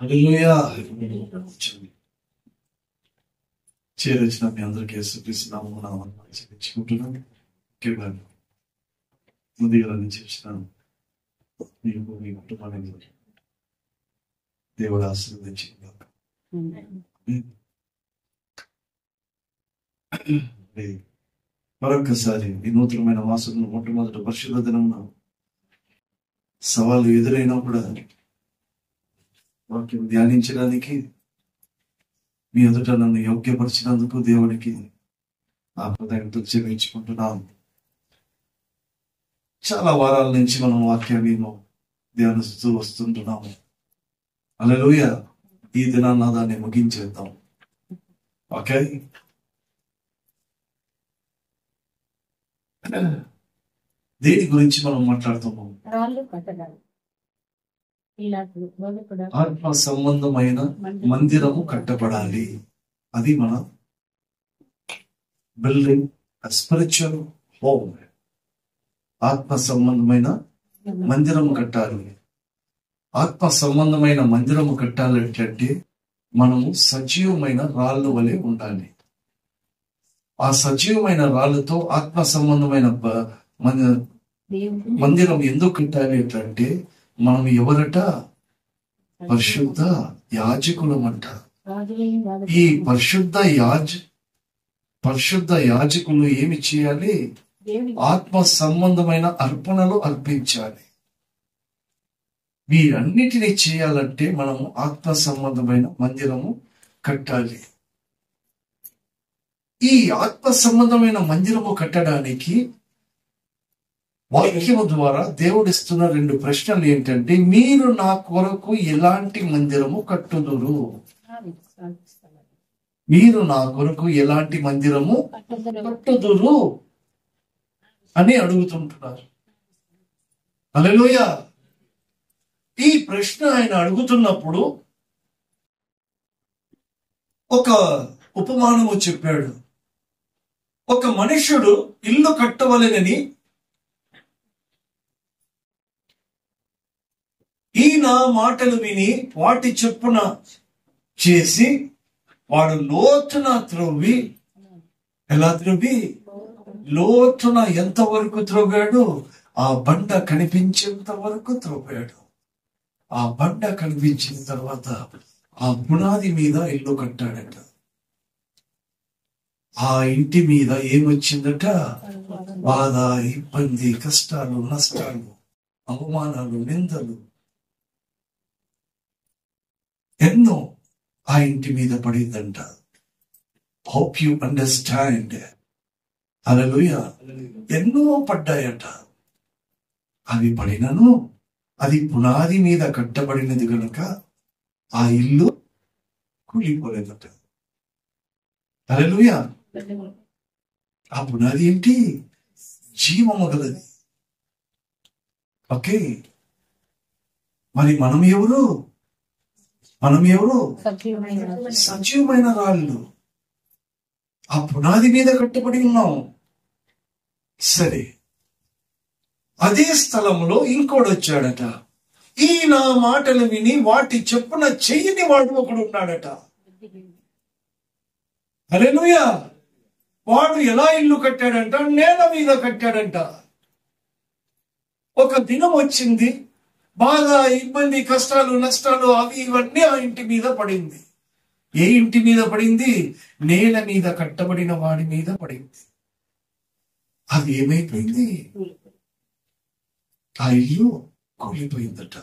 హల్లెలూయా. చేరొచ్చిన మీ అందరికీ యేసుక్రీస్తు నామమున వందనాలు చెల్లించుకుంటున్నాను. ముఖ్యంగా ముందుగా చేసిన మీకు మీ కుటుంబాన్ని దేవుడు ఆశీర్వదించుగాక. మరొక్కసారి ఈ నూతనమైన మాసంలో మొట్టమొదటి పరిశుద్ధ దినమున సవాళ్ళు ఎదురైనా కూడా వాక్యం ధ్యానించడానికి మీ ఎదుట నన్ను యోగ్యపరిచినందుకు దేవునికి ఆ హృదయంతో చెల్లించుకుంటున్నాను. చాలా వారాల నుంచి మనం వాక్యాన్ని ధ్యానిస్తూ వస్తుంటున్నాము. హల్లెలూయా. ఈ దినాన్న దాన్ని ముగించేద్దాం. ఓకే, దేని గురించి మనం మాట్లాడుతున్నాం? ఆత్మ సంబంధమైన మందిరము కట్టబడాలి. అది మన బిల్డింగ్ స్పిరిచువల్ హోమ్. ఆత్మ సంబంధమైన మందిరము కట్టాలి. ఆత్మ సంబంధమైన మందిరము కట్టాలంటే మనము సజీవమైన రాళ్ళు వలె ఉండాలి. ఆ సజీవమైన రాళ్ళతో ఆత్మ సంబంధమైన మందిరం ఎందుకు కట్టాలి అంటే మనం ఎవరట? పరిశుద్ధ యాజకులమంట. ఈ పరిశుద్ధ యాజకులు ఏమి చేయాలి? ఆత్మ సంబంధమైన అర్పణలు అర్పించాలి. వీరన్నిటినీ చేయాలంటే మనము ఆత్మ సంబంధమైన మందిరము కట్టాలి. ఈ ఆత్మ సంబంధమైన మందిరము కట్టడానికి వాక్యము ద్వారా దేవుడిస్తున్న 2 ప్రశ్నలు ఏంటంటే, మీరు నా కొరకు ఎలాంటి మందిరము కట్టుదురు? మీరు నా కొరకు ఎలాంటి మందిరము కట్టుదురు అని అడుగుతుంటున్నారు. హల్లెలూయా. ఈ ప్రశ్న ఆయన అడుగుతున్నప్పుడు ఒక ఉపమానము చెప్పాడు. ఒక మనుష్యుడు ఇల్లు కట్టవలెనని ఈయన మాటలు విని వాటి చొప్పున చేసి వాడు లోతున త్రవ్వి, ఎలా త్రవ్వి? లోతున ఎంతవరకు త్రవ్వాడు? ఆ బండ కనిపించేంత వరకు త్రవ్వాడు. ఆ బండ కనిపించిన తర్వాత ఆ పునాది మీద ఇల్లు కట్టాడట. ఆ ఇంటి మీద ఏమొచ్చిందట? బాధ, ఇబ్బంది, కష్టాలు, నష్టాలు, అవమానాలు, నిందలు ఎన్నో ఆ ఇంటి మీద పడిందంట. Hope you understand. హల్లెలూయా. ఎన్నో పడ్డాయట. అవి పడినను అది పునాది మీద కట్టబడినది కనుక ఆ ఇల్లు కూలిపోలేదట. హల్లెలూయా. ఆ పునాది ఏంటి? జీవము గలది. ఓకే, మరి మనం ఎవరు? సజీవమైన రాళ్ళు. ఆ పునాది మీద కట్టబడి ఉన్నాం. సరే, అదే స్థలంలో ఇంకోడు వచ్చాడట. ఈ నా మాటలు విని వాటి చెప్పున చెయ్యని వాడు ఒకడు ఉన్నాడట. హల్లెలూయా. వాడు ఎలా ఇల్లు కట్టాడంట? నేల మీద కట్టాడంట. ఒక దినం వచ్చింది, బాధ, ఇబ్బంది, కష్టాలు, నష్టాలు అవి ఇవన్నీ ఆ ఇంటి మీద పడింది. ఏ ఇంటి మీద పడింది? నేల మీద కట్టబడిన వాడి మీద పడింది. అది ఏమైపోయింది? ఆ ఇల్లు కూలిపోయిందట.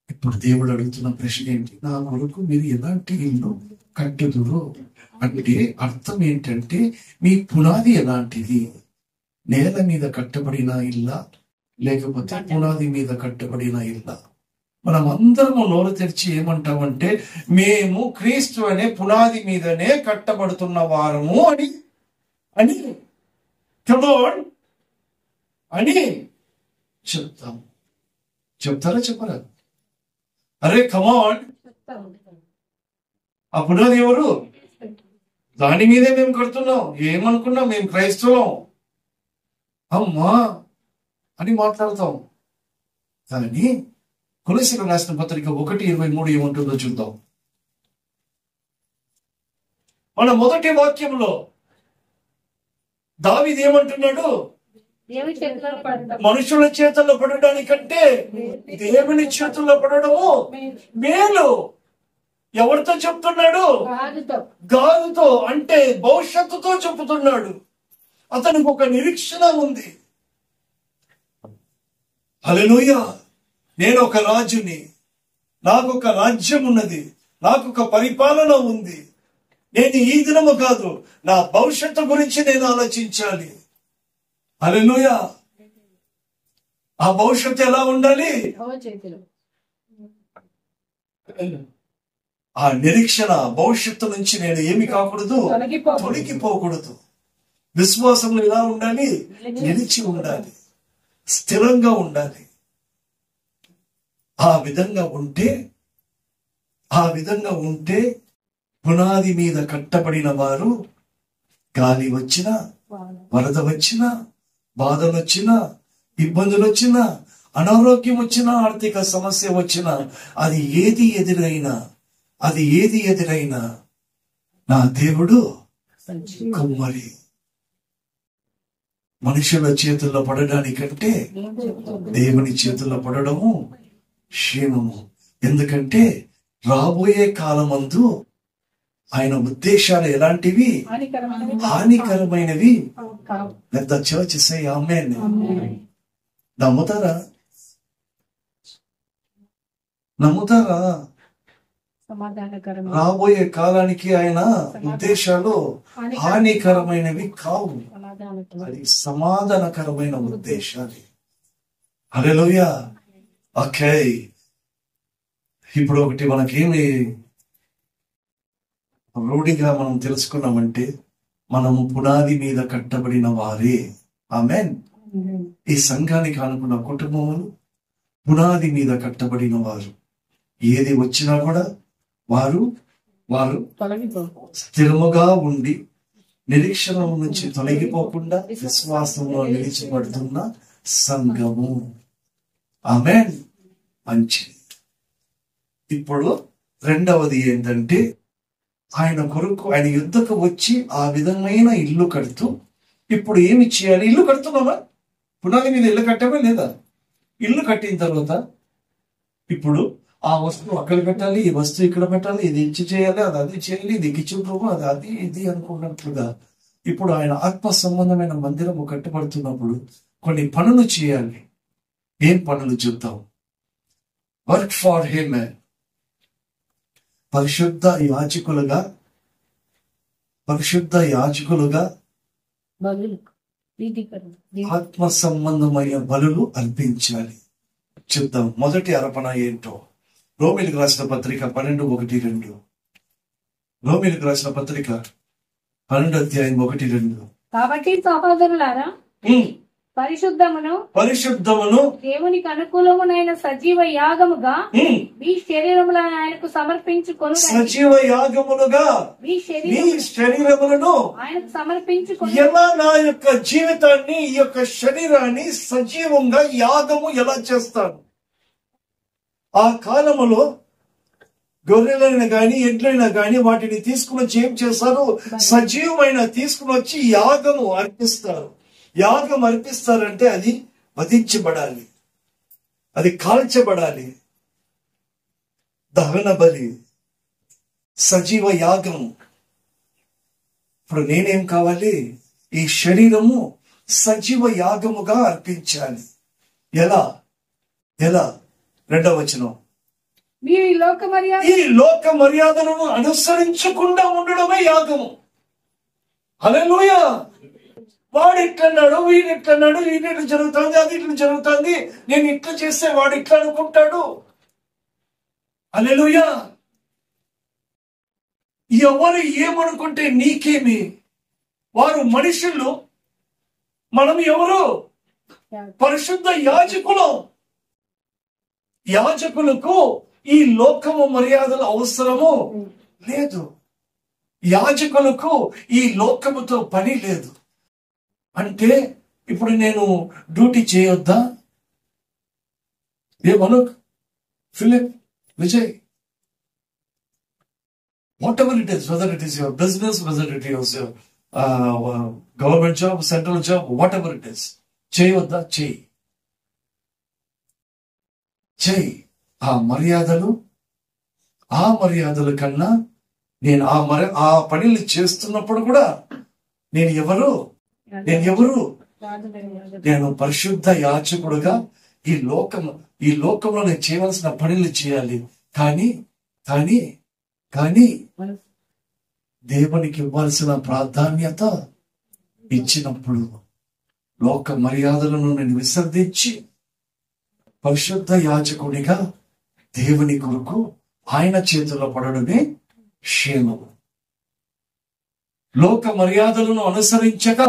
ఇప్పుడు దేవుడు అడుగుతున్న ప్రశ్న ఏంటి? నా కొరకు మీరు ఎలాంటి ఇల్లు కట్టుదురు అంటే అర్థం ఏంటంటే మీ పునాది ఎలాంటిది? నేల మీద కట్టబడిన ఇల్లా, లేకపోతే పునాది మీద కట్టబడిన ఇల్లా? మనం అందరము నోరు తెరిచి ఏమంటామంటే, మేము క్రీస్తు అనే పునాది మీదనే కట్టబడుతున్న వారము అని అని కమోన్ అని చెప్తాం. చెప్తారా చెప్పరా? అరే కమోన్, ఆ పునాది ఎవరు? దాని మీదే మేము కడుతున్నాం. ఏమనుకున్నాం? మేము క్రైస్తవం అమ్మా అని మాట్లాడతాం. కానీ కొలొస్సీయులకు రాసిన పత్రిక 1:23 ఏముంటుందో చూద్దాం. మన మొదటి వాక్యంలో దావీదు ఏమంటున్నాడు? మనుషుల చేతుల్లో పడడానికంటే దేవుని చేతుల్లో పడడము మేలు. ఎవరితో చెప్తున్నాడు? గాదుతో, అంటే భవిష్యత్తుతో చెప్తున్నాడు. అతనికి ఒక నిరీక్షణ ఉంది. హల్లెలూయా. నేను ఒక రాజుని, నాకు ఒక రాజ్యం ఉన్నది, నాకు ఒక పరిపాలన ఉంది. నేను ఈ దినము కాదు, నా భవిష్యత్తు గురించి నేను ఆలోచించాలి. హల్లెలూయా. ఆ భవిష్యత్తు ఎలా ఉండాలి? ఆ నిరీక్షణ, భవిష్యత్తు నుంచి నేను ఏమి కాకూడదు, తొలగిపోకూడదు. విశ్వాసంలో ఎలా ఉండాలి? నిలిచి ఉండాలి, స్థిరంగా ఉండాలి. ఆ విధంగా ఉంటే పునాది మీద కట్టబడిన వారు గాలి వచ్చినా, వరద వచ్చినా, బాధలు వచ్చినా, ఇబ్బందులు వచ్చినా, అనారోగ్యం వచ్చినా, ఆర్థిక సమస్య వచ్చినా, అది ఏది ఎదురైనా నా దేవుడు కుమ్మరి. మనుషుల చేతుల్లో పడడానికంటే దేవుని చేతుల్లో పడడము క్షేమము. ఎందుకంటే రాబోయే కాలమందు ఆయన ఉద్దేశాలు ఎలాంటివి? హానికరమైనవి. పెద్ద చర్చ్ సే ఆమేన్. నమ్ముతారా? రాబోయే కాలానికి ఆయన ఉద్దేశాలు హానికరమైనవి కావు, అది సమాధానకరమైన ఉద్దేశాలు. హల్లెలూయా. ఓకే, ఇప్పుడు ఒకటి మనకేమి రూఢిగా మనం తెలుసుకున్నామంటే, మనము పునాది మీద కట్టబడిన వారే. ఆమేన్. ఈ సంఘానికి అనుకున్న కుటుంబములు పునాది మీద కట్టబడిన వారు. ఏది వచ్చినా కూడా వారు స్థిరముగా ఉండి నిరీక్షణ నుంచి తొలగిపోకుండా విశ్వాసంలో నిలిచిపడుతున్న సంఘము. ఆమేన్. మంచిది. ఇప్పుడు రెండవది ఏంటంటే, ఆయన కొరకు, ఆయన యుద్ధకు వచ్చి ఆ విధమైన ఇల్లు కడుతూ, ఇప్పుడు ఏమి చేయాలి? ఇల్లు కడుతున్నామా? పునాది మీద ఇల్లు కట్టామా లేదా? ఇల్లు కట్టిన తర్వాత ఇప్పుడు ఆ వస్తువు అక్కడ పెట్టాలి, ఈ వస్తువు ఇక్కడ పెట్టాలి, ఇది ఇచ్చి చేయాలి, అది చేయాలి, ఇది కిచెన్ రూమ్, అది ఇది అనుకున్నట్లుగా ఇప్పుడు ఆయన ఆత్మ సంబంధమైన మందిరము కట్టబడుతున్నప్పుడు కొన్ని పనులు చేయాలి. ఏం పనులు చూద్దాం. Work far him. పరిశుద్ధ యాజకులుగా ఆత్మ సంబంధమైన బలులు అర్పించాలి. చూద్దాం. మొదటి అర్పణ ఏంటో రోమీయులకు రాసిన పత్రిక 12:1-2. రోమీయులకు రాసిన పత్రిక 12:1-2. కాబట్టి సహోదరులారా, పరిశుద్ధమును దేవునికి అనుకూలమునైన సజీవ యాగముగా మీ శరీరములను ఆయనకు సమర్పించుకొని, సజీవ యాగములుగా మీ శరీరములను ఆయనకు సమర్పించుకొని, ఎలా నా యొక్క జీవితాన్ని, ఈ యొక్క శరీరాన్ని సజీవంగా యాగము ఎలా చేస్తాను? ఆ కాలములో గొర్రెలైనా గాని, ఎడ్లైనా గాని వాటిని తీసుకుని వచ్చి ఏం చేస్తారు? సజీవమైన తీసుకుని వచ్చి యాగము అర్పిస్తారు. యాగం అర్పిస్తారంటే అది వధించబడాలి, అది కాల్చబడాలి. దహన బలి, సజీవ యాగం. ఇప్పుడు నేనేం కావాలి? ఈ శరీరము సజీవ యాగముగా అర్పించాలి. ఎలా? 2వ వచనం, మీరు ఈ లోక మర్యాదలను అనుసరించకుండా ఉండడమే యాగము. హల్లెలూయా. వాడు ఇట్లన్నాడు, వీడు ఇట్లన్నాడు, వీడి ఇట్లా జరుగుతుంది, అది ఇట్లా జరుగుతుంది, నేను ఇట్లా చేస్తే వాడు ఇట్లా అనుకుంటాడు. హల్లెలూయా. ఎవరు ఏమనుకుంటే నీకేమి? వారు మనుషులు, మనం ఎవరు? పరిశుద్ధ యాజకులు. యాజకులకు ఈ లోకము మర్యాదలు అవసరము లేదు. యాజకులకు ఈ లోకముతో పని లేదు. అంటే ఇప్పుడు నేను డ్యూటీ చేయొద్దా? ఏ మనోక్, Philip, Vijay, whatever it is, whether it is your business, whether it is your government job, central job, whatever it is, చేయవద్దా? చేయి. ఆ మర్యాదల కన్నా నేను ఆ పనులు చేస్తున్నప్పుడు కూడా నేను ఎవరు నేను పరిశుద్ధ యాజకుడుగా ఈ లోకంలో నేను చేయవలసిన పనులు చేయాలి. కానీ దేవునికి ఇవ్వాల్సిన ప్రాధాన్యత ఇచ్చినప్పుడు లోక మర్యాదలను నేను విసర్జించి పరిశుద్ధ యాజకుడిగా దేవుని కొరకు ఆయన చేతుల్లో పడడమే క్షేమము. లోక మర్యాదలను అనుసరించక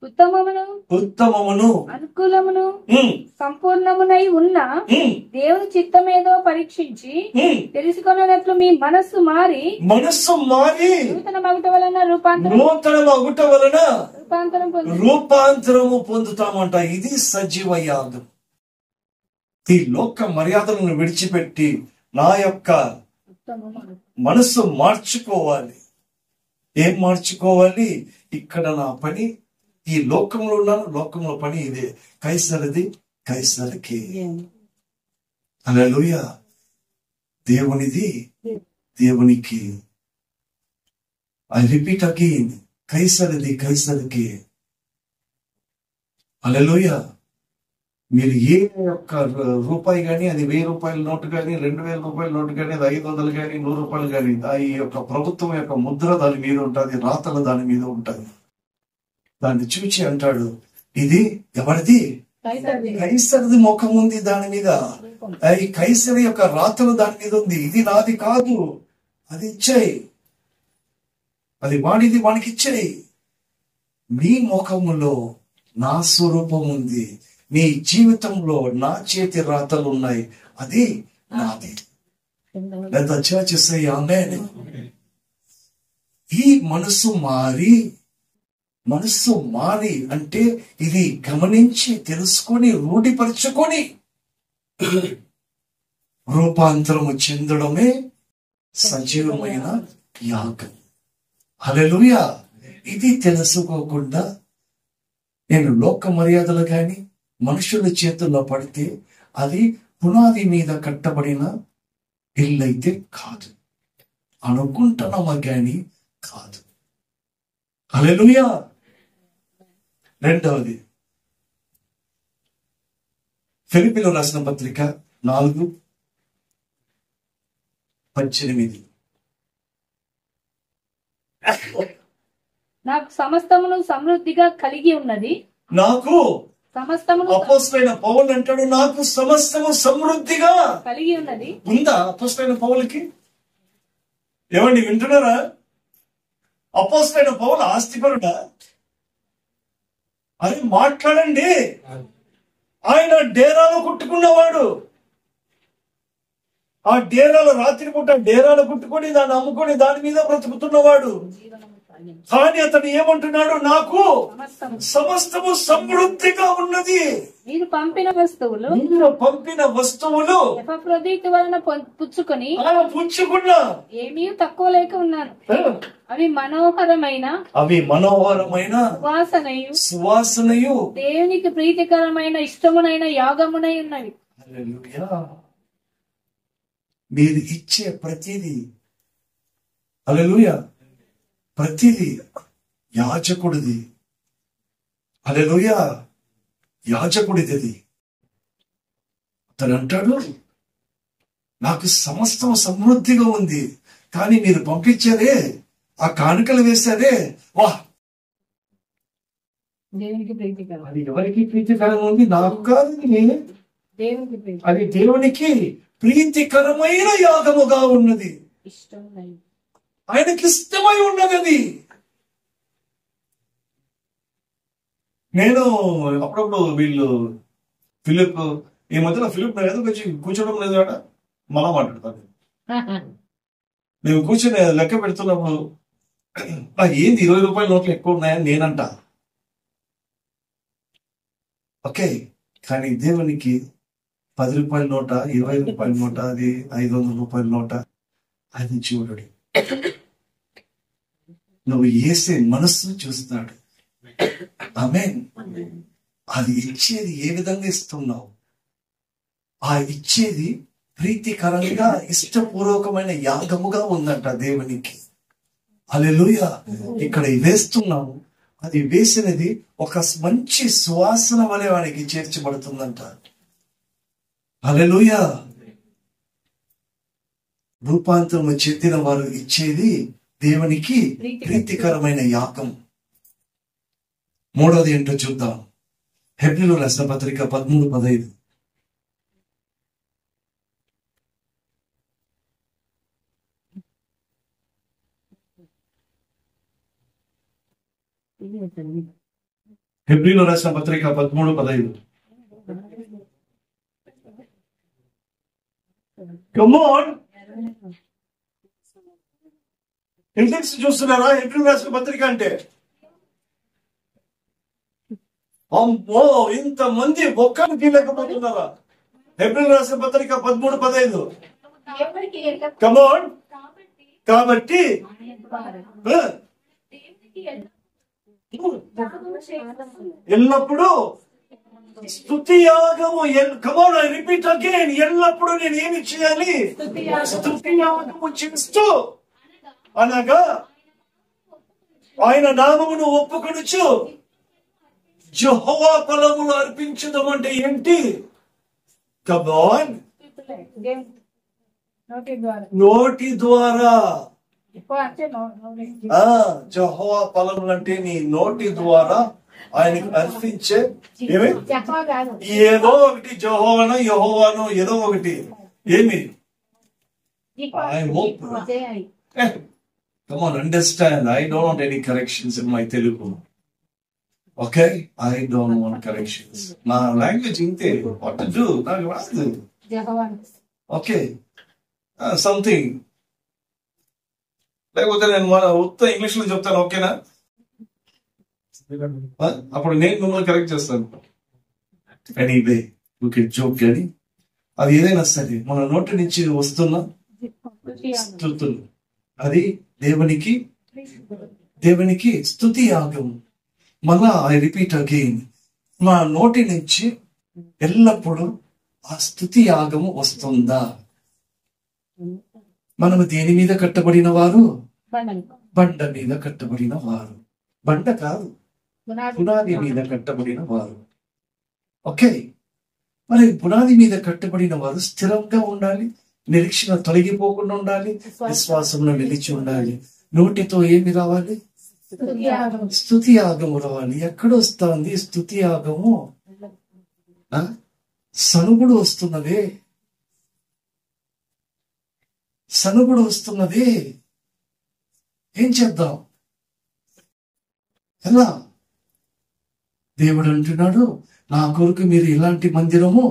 ఉత్తమమును అనుకూలమును సంపూర్ణమునై ఉన్న దేవుని చిత్తమేదో పరీక్షించి తెలుసుకొనట్లు మీ మనస్సు మారి నూతన మగుట వలన రూపాంతరము పొందుతామంట. ఇది సజీవ యాగం. ఈ లోక మర్యాదలను విడిచిపెట్టి నా యొక్క మనస్సు మార్చుకోవాలి. ఏం మార్చుకోవాలి? ఇక్కడ నా పని ఈ లోకంలో ఉన్నాను, లోకంలో పని ఇదే. కైసరిది కైసరికి, హల్లెలూయా. దేవునిది దేవునికి. ఐ రిపీట్ అగైన్, కైసరిది కైసరికి, హల్లెలూయా. మీరు ఏ ఒక్క రూపాయి కానీ, అది 1000 రూపాయల నోటు కానీ, 2000 రూపాయల నోటు కానీ, అది 500 కానీ, 100 రూపాయలు కానీ, ఈ యొక్క ప్రభుత్వం యొక్క ముద్ర దాని మీద ఉంటుంది, రాతలు దాని మీద ఉంటుంది. దాన్ని చూచి అంటాడు, ఇది ఎవరిది? కైసరిది ముఖం ఉంది దాని మీద, ఈ కైసరి యొక్క రాతలు దాని మీద ఉంది. ఇది నాది కాదు, అది ఇచ్చేయి, అది వాడిది, వానికి ఇచ్చేయి. మీ ముఖములో నా స్వరూపం ఉంది, నీ జీవితంలో నా చేతి రాతలు ఉన్నాయి, అది నాది. లేదా చర్చ్ సే ఆమేన్. ఈ మనసు మారి అంటే ఇది గమనించి తెలుసుకొని రూఢిపరచుకొని రూపాంతరము చెందడమే సజీవమైన యాగం. హల్లెలూయా. ఇది తెలుసుకోకుండా నేను లోక మర్యాదలు గాని మనుషుల చేతుల్లో పడితే అది పునాది మీద కట్టబడిన ఇల్లైతే కాదు, అనుకుంటున్నామా గాని కాదు. హల్లెలూయా. రెండవది, ఫిలిప్పీయులకు రాసిన పత్రిక 4:18. నాకు సమస్తమును సమృద్ధిగా కలిగి ఉన్నది. నాకు సమస్తమును అపోస్తలుడైన పౌలు అంటాడు, నాకు సమస్తము సమృద్ధిగా కలిగి ఉన్నది. ఉందా అపోస్తలుడైన పౌలుకి? ఏమండి వింటున్నారా? అపోస్తలుడైన పౌలు ఆస్తిపరుడా? అది మాట్లాడండి. ఆయన డేరాలో కుట్టుకున్నవాడు. ఆ డేరాలు రాత్రిపూట డేరాలు కుట్టుకొని దాన్ని అమ్ముకొని దాని మీద బ్రతుకుతున్నవాడు. కానీ అతను ఏమంటున్నాడు? నాకు సమస్తము సమృద్ధిగా ఉన్నది. మీరు పంపిన వస్తువులు ఎపఫ్రోదితు వలన పుచ్చుకున్నా ఏమీ తక్కువ లేక ఉన్నాను. అవి మనోహరమైన సువాసనయు దేవునికి ప్రీతికరమైన ఇష్టమునైన యాగమునై ఉన్నవి. మీరు ఇచ్చే ప్రతిదీ, హల్లెలూయా, ప్రతిదీ యాజకుడిది. హల్లెలూయా, యాజకుడిది. అతను అంటాడు, నాకు సమస్తం సమృద్ధిగా ఉంది, కానీ మీరు పంపించారే, ఆ కానుకలు వేశారే, వా, అది ఎవరికి ప్రీతికరంగా ఉంది? నాకు కాదు, అది దేవునికి ప్రీతికరమైన యాగముగా ఉన్నది, ఆయనకి ఇష్టమై ఉన్నది. అది నేను అప్పుడప్పుడు వీళ్ళు ఫిలిప్, ఈ మధ్యలో ఫిలిప్ ఏదో వచ్చి కూర్చోవడం లేదు కదా, మళ్ళా మాట్లాడతాను. మేము కూర్చొని లెక్క పెడుతున్నప్పుడు ఏంది 20 రూపాయల నోట్లు ఎక్కువ ఉన్నాయని నేనంట. ఓకే, కానీ దేవునికి రూపాయల నోట, 20 రూపాయల నోట, అది 500 రూపాయల నోట, అది చూడడు. నువ్వు యేసే మనస్సును చూస్తాడు. ఆమేన్. అది ఇచ్చేది ఏ విధంగా ఇస్తున్నావు, ఆ ఇచ్చేది ప్రీతికరంగా ఇష్టపూర్వకమైన యాగముగా ఉందంట దేవునికి. హల్లెలూయా. ఇక్కడ వేస్తున్నాము, అది వేసినది ఒక మంచి సువాసన వలె వానికి చేర్చబడుతుందంట. హల్లెలూయా. రూపాంతరము చెందిన వారు ఇచ్చేది దేవునికి ప్రీతికరమైన యాగం. మూడోది ఏంటో చూద్దాం. హెబ్రీయులకు రాసిన పత్రిక 13:15. హెబ్రీయులకు రాసిన పత్రిక 13:15. Come on. ఇండెక్స్ చూస్తున్నారా? హెబ్రీయులకు రాసిన పత్రిక అంటే అమ్మో, ఇంతమంది ఒక్కరు తీయలేకపోతున్నారా? హెబ్రీయులకు రాసిన పత్రిక 13:15. Come on. కాబట్టి ఎల్లప్పుడూ స్తుతి యాగము, కమోన్ ఐ రిపీట్ అగైన్, ఎల్లప్పుడూ నేను ఏమి చేయాలి? స్తుతి యాగము చేస్తూ, అనగా ఆయన నామమును ఒప్పుకొనుచు యెహోవా ఫలములు అర్పించడం అంటే ఏంటి? కమోన్, నోటి ద్వారా. యెహోవా ఫలములు అంటే నీ నోటి ద్వారా ఆయనకు అర్పించే ఏదో ఒకటి, జెహోవానో యెహోవానో ఏదో ఒకటి. ఏమి? I hope. Come on, understand. I don't want any corrections in my Telugu. Okay? I don't want corrections. నా లాంగ్వేజ్ ఇంతే. What to do? నాకు రాదు. Okay. Something. లేకపోతే నేను ఉత్త ఇంగ్లీష్ లో చెప్తాను, ఓకేనా? అప్పుడు నేను మిమ్మల్ని కరెక్ట్ చేస్తాను. Anyway, okay, joke. కానీ అది ఏదైనా సరే మన నోటి నుంచి వస్తున్న స్తుతులు, అది దేవునికి స్తుతి యాగం. మళ్ళా ఐ రిపీట్ అగైన్, మా నోటి నుంచి ఎల్లప్పుడూ ఆ స్తుతి యాగము వస్తుందా? మనము దేని మీద కట్టబడిన వారు? బండ మీద కట్టబడిన వారు. బండ కాదు, పునాది మీద కట్టబడిన వారు. ఓకే, మరి పునాది మీద కట్టబడిన వారు స్థిరంగా ఉండాలి, నిరీక్షణ తొలగిపోకుండా ఉండాలి, విశ్వాసంలో నిలిచి ఉండాలి. నోటితో ఏమి రావాలి? స్తుతి యాగము రావాలి. ఎక్కడొస్తుంది స్తుతి యాగము? సనుగుడు వస్తున్నదే, సనుగుడు వస్తున్నదే. ఏం చేద్దాం? ఎలా? దేవుడు అంటున్నాడు, నా కొరకు మీరు ఇలాంటి మందిరము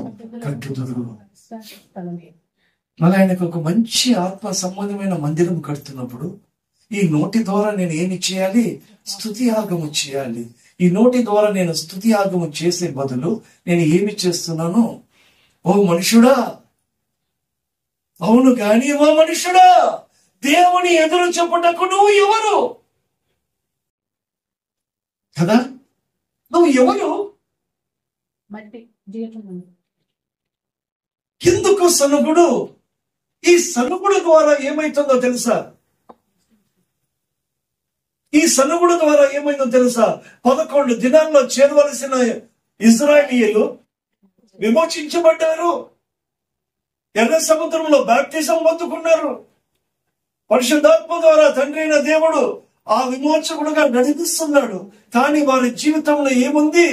కట్టుదురు. మళ్ళీ ఆయనకు ఒక మంచి ఆత్మ సంబంధమైన మందిరం కడుతున్నప్పుడు ఈ నోటి ద్వారా నేను ఏమి చేయాలి? స్తుతి యాగము చేయాలి. ఈ నోటి ద్వారా నేను స్తుతి యాగము చేసే బదులు నేను ఏమి చేస్తున్నాను? ఓ మనుషుడా, అవును గాని ఓ మనుషుడా, దేవుని ఎదురు చెప్పుటకు నువ్వు ఎవరు? కదా, నువ్వు ఎవరు? ఎందుకు సనుగుడు? ఈ సనుగుడు ద్వారా ఏమైతుందో తెలుసా? ఈ సనుగుడు ద్వారా ఏమైందో తెలుసా? 11 దినాల్లో చేరవలసిన ఇజ్రాయేలీయులు విమోచించబడ్డారు. ఎర్ర సముద్రంలో బాప్తిజం పొందుకున్నారు. పరిశుద్ధాత్మ ద్వారా తండ్రి అయిన దేవుడు ఆ విమోచకుడుగా నడిపిస్తున్నాడు. కానీ వారి జీవితంలో ఏముంది?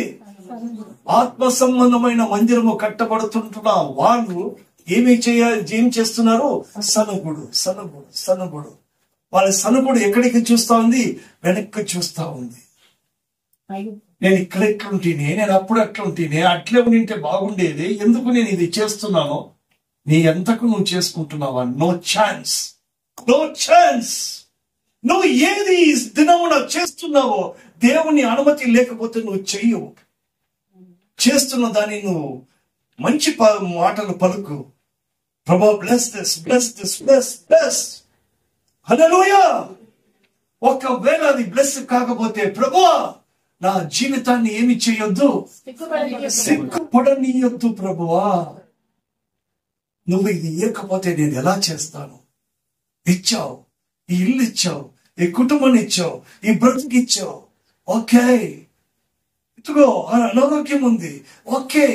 ఆత్మ సంబంధమైన మందిరము కట్టబడుతుంటున్న వాళ్ళు ఏం చేస్తున్నారు? సనుగుడు, సనుగుడు, సనుగుడు. వాళ్ళ సనుగుడు ఎక్కడికి చూస్తా ఉంది? వెనక్కి చూస్తా ఉంది. నేను ఇక్కడ ఎట్లుంటేనే, నేను అప్పుడు అట్లుంటేనే, అట్లే ఉంటే బాగుండేది, ఎందుకు నేను ఇది చేస్తున్నాను? నీ ఎంతకు నువ్వు చేసుకుంటున్నావా? No chance, no chance. నువ్వు ఏది ఈ దినమున చేస్తున్నావో దేవుని అనుమతి లేకపోతే నువ్వు చెయ్యవు. చేస్తున్న దాన్ని నువ్వు మంచి మాటలు పలుకు. ప్రభా bless this, bless this, bless bless. Hallelujah. ఒకవేళ అది బ్లెస్ కాకపోతే, ప్రభా నా జీవితాన్ని ఏమి చేయొద్దు, సిగ్గుపడనీయొద్దు ప్రభువా. నువ్వు ఇది ఇవ్వకపోతే నేను ఎలా చేస్తాను? ఇచ్చావు, ఈ ఇల్లు ఇచ్చావు, ఈ కుటుంబాన్ని ఇచ్చావు, ఈ బ్రతుకు ఇచ్చావు. ఓకే, ఇదిగో అనారోగ్యం ఉంది. ఓకే,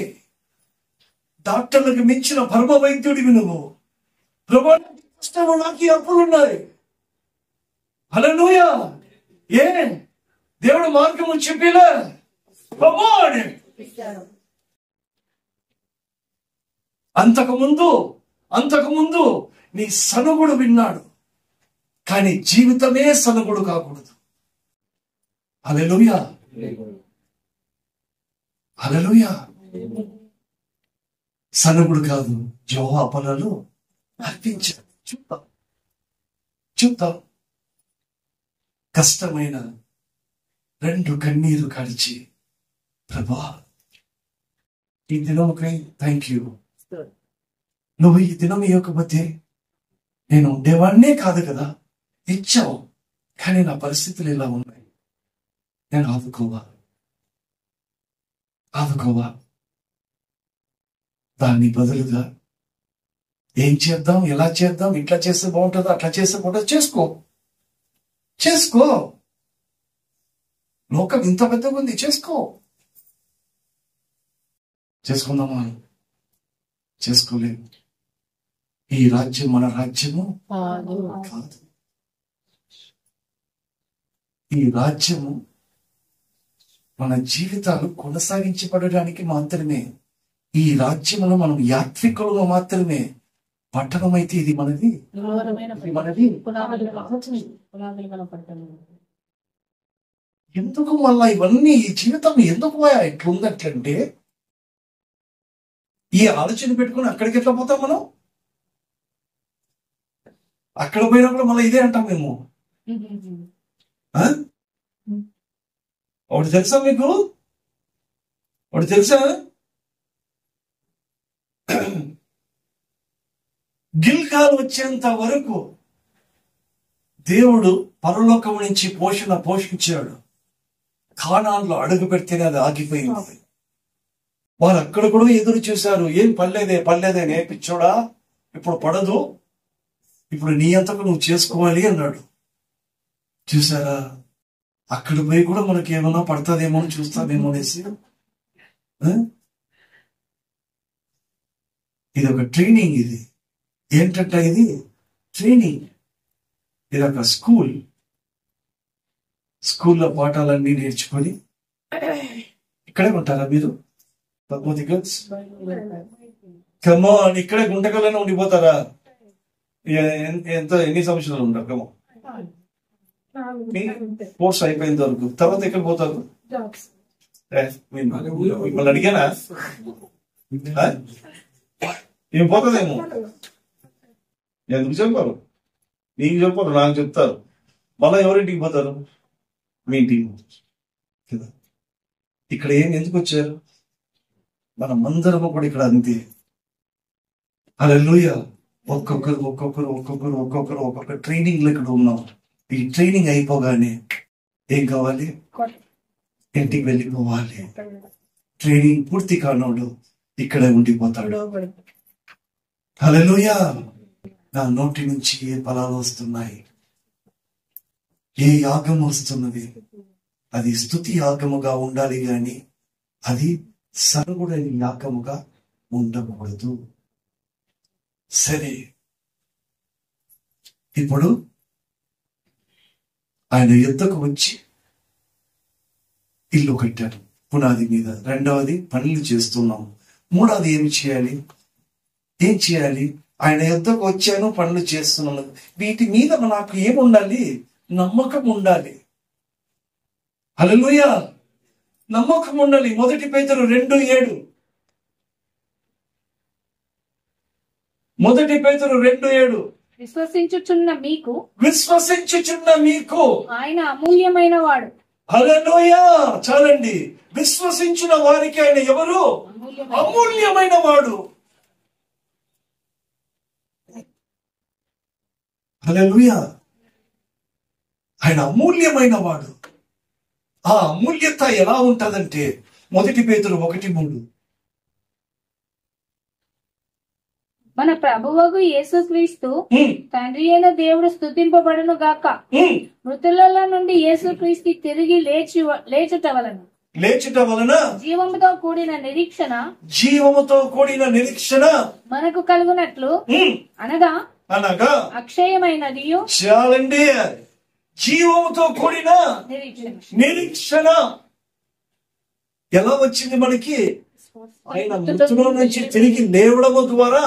డాక్టర్లకు మించిన పరమ వైద్యుడివి నువ్వు. ప్రభా కష్టము, నాకు ఈ అప్పులున్నాయి. హల్లెలూయా. ఏ దేవుడు మార్గము చెప్పిలా? అంతకుముందు నీ సనుగుడు విన్నాడు, కానీ జీవితమే సనుగుడు కాకూడదు. హల్లెలూయా, హల్లెలూయా. సనుగుడు కాదు, జవాబులను అర్పించాడు. చూద్దాం. కష్టమైన 2 కన్నీరు కాల్చి, ప్రభా ఈ దినముకై థ్యాంక్ యూ. నువ్వు ఈ దినం ఇవ్వకపోతే నేను ఉండేవాడినే కాదు కదా. ఇచ్చావు, కానీ నా పరిస్థితులు ఇలా ఉన్నాయి. నేను ఆదుకోవా. దాన్ని బదులుగా ఏం చేద్దాం, ఎలా చేద్దాం, ఇట్లా చేస్తే బాగుంటుందో, అట్లా చేస్తే బాగుంటుందో చేసుకో. లోకం ఇంత పెద్దగా ఉంది, చేసుకుందామా? చేసుకోలేము. ఈ రాజ్యం మన రాజ్యము కాదు. ఈ రాజ్యము మన జీవితాలు కొనసాగించబడడానికి మాత్రమే. ఈ రాజ్యంలో మనం యాత్రికులు మాత్రమే. పట్టణం అయితే ఇది మనది. ఎందుకు మళ్ళా ఇవన్నీ, ఈ జీవితం ఎందుకు ఎట్లుందంటే, ఈ ఆలోచన పెట్టుకుని అక్కడికి ఎట్లా పోతాం మనం? అక్కడ పోయినప్పుడు మళ్ళీ ఇదే అంటాం మేము. ఒకటి తెలుసా మీకు? గిల్గాల్ వచ్చేంత వరకు దేవుడు పరలోకం నుంచి పోషించాడు. కానాన్లో అడుగు పెడితేనే అది ఆగిపోయింది. వారు అక్కడ కూడా ఎదురు చూశారు. ఏం పర్లేదే నేర్పించోడా, ఇప్పుడు పడదు, ఇప్పుడు నీ అంతకు నువ్వు చేసుకోవాలి అన్నాడు. చూసారా, అక్కడ పోయి కూడా మనకి ఏమన్నా పడుతుందేమో అని చూస్తామేమో అనేసి. ఇది ఒక ట్రైనింగ్. ఇది ఏంటంటే, ఇది ట్రైనింగ్. ఇది ఒక స్కూల్లో పాఠాలన్నీ నేర్చుకొని ఇక్కడే ఉంటారా మీరు? పద్మతి గర్ల్స్ కమాన్, ఇక్కడే గుంటకల్లోనే ఉండిపోతారా? ఎన్ని సంవత్సరాలు ఉంటారు? కమాన్, కోర్స్ అయిపోయినంత వరకు. తర్వాత ఎక్కడ పోతారు? మిమ్మల్ని అడిగానా? ఏం పోతుందేమో. ఎందుకు చెప్పారు? నీకు చెప్పారు, నాకు చెప్తారు. మళ్ళా ఎవరింటికి పోతారు? మీ ఇంటికి కదా. ఇక్కడ ఎందుకు వచ్చారు? మనం అందరము కూడా ఇక్కడ అంతే. హల్లెలూయా. ఒక్కొక్కరు ట్రైనింగ్ లో ఇక్కడ ఉన్నాం. ఈ ట్రైనింగ్ అయిపోగానే ఏం కావాలి? ఇంటికి వెళ్ళిపోవాలి. ట్రైనింగ్ పూర్తి కానోడు ఇక్కడే ఉండిపోతాడు. హల్లెలూయా. నా నోటి నుంచి ఏ ఫలాలు వస్తున్నాయి, ఏ యాగం వస్తున్నది, అది స్తుతి యాగముగా ఉండాలి గాని అది సరుగుడైన యాగముగా ఉండకూడదు. సరే, ఇప్పుడు ఆయన యుద్ధకు వచ్చి ఇల్లు కట్టారు పునాది మీద. రెండవది పనులు చేస్తున్నాం. మూడవది ఏం చేయాలి? ఆయన యుద్ధకు వచ్చాను, పనులు చేస్తున్నాను. వీటి మీద నాకు ఏముండాలి? నమ్మకం ఉండాలి. హల్లెలూయా. నమ్మకం ఉండాలి. 1 పేతురు 2:7. 1 పేతురు 2:7. విశ్వసించుచున్న మీకు ఆయన హల్లెలూయా. చాలండి. విశ్వసించిన వారికి ఆయన ఎవరు? అమూల్యమైన వాడు. హల్లెలూయా. ఆయన అమూల్యమైన వాడు. ఆ అమూల్యత ఎలా ఉంటదంటే 1 పేతురు 1:3. మన ప్రభువగు యేసుక్రీస్తు తండ్రి అయిన దేవుడు స్తుతింపబడును గాక. మృతులలో నుండి యేసుక్రీస్తు తిరిగి లేచుట వలన జీవముతో కూడిన నిరీక్షణ మనకు కలుగునట్లు అనగా అక్షయమైనది చాలండి. జీవముతో కూడిన నిరీక్షణ ఎలా వచ్చింది మనకి? ఆయన మృతుల నుంచి తిరిగి లేవడము ద్వారా